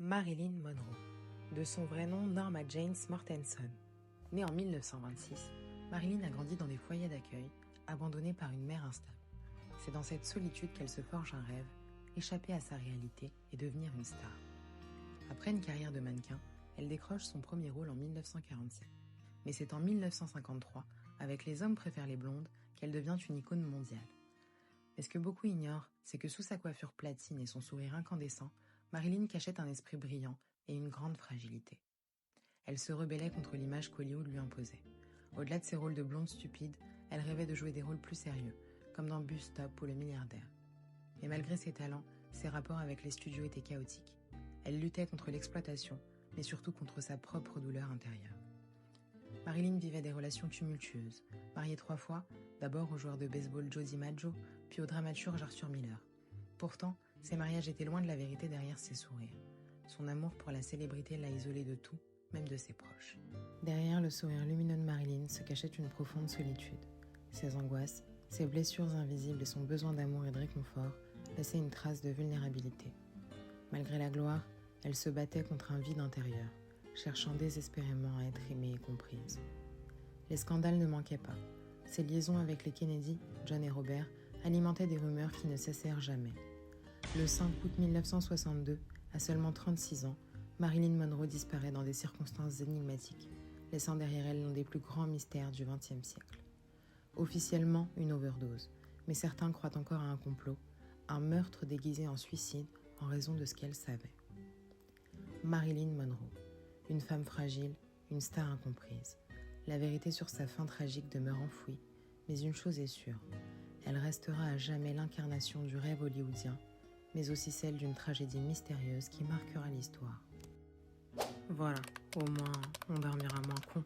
Marilyn Monroe, de son vrai nom Norma James Mortenson. Née en 1926, Marilyn a grandi dans des foyers d'accueil, abandonnés par une mère instable. C'est dans cette solitude qu'elle se forge un rêve, échapper à sa réalité et devenir une star. Après une carrière de mannequin, elle décroche son premier rôle en 1947. Mais c'est en 1953, avec Les hommes préfèrent les blondes, qu'elle devient une icône mondiale. Mais ce que beaucoup ignorent, c'est que sous sa coiffure platine et son sourire incandescent, Marilyn cachait un esprit brillant et une grande fragilité. Elle se rebellait contre l'image qu'Hollywood lui imposait. Au-delà de ses rôles de blonde stupide, elle rêvait de jouer des rôles plus sérieux, comme dans Bus Stop ou Le Milliardaire. Mais malgré ses talents, ses rapports avec les studios étaient chaotiques. Elle luttait contre l'exploitation, mais surtout contre sa propre douleur intérieure. Marilyn vivait des relations tumultueuses, mariée 3 fois, d'abord au joueur de baseball Joe DiMaggio, puis au dramaturge Arthur Miller. Pourtant, ces mariages étaient loin de la vérité derrière ses sourires. Son amour pour la célébrité l'a isolée de tout, même de ses proches. Derrière le sourire lumineux de Marilyn se cachait une profonde solitude. Ses angoisses, ses blessures invisibles et son besoin d'amour et de réconfort laissaient une trace de vulnérabilité. Malgré la gloire, elle se battait contre un vide intérieur, cherchant désespérément à être aimée et comprise. Les scandales ne manquaient pas. Ses liaisons avec les Kennedy, John et Robert, alimentaient des rumeurs qui ne cessèrent jamais. Le 5 août 1962, à seulement 36 ans, Marilyn Monroe disparaît dans des circonstances énigmatiques, laissant derrière elle l'un des plus grands mystères du XXe siècle. Officiellement, une overdose, mais certains croient encore à un complot, un meurtre déguisé en suicide en raison de ce qu'elle savait. Marilyn Monroe, une femme fragile, une star incomprise. La vérité sur sa fin tragique demeure enfouie, mais une chose est sûre, elle restera à jamais l'incarnation du rêve hollywoodien, mais aussi celle d'une tragédie mystérieuse qui marquera l'histoire. Voilà, au moins on dormira moins con.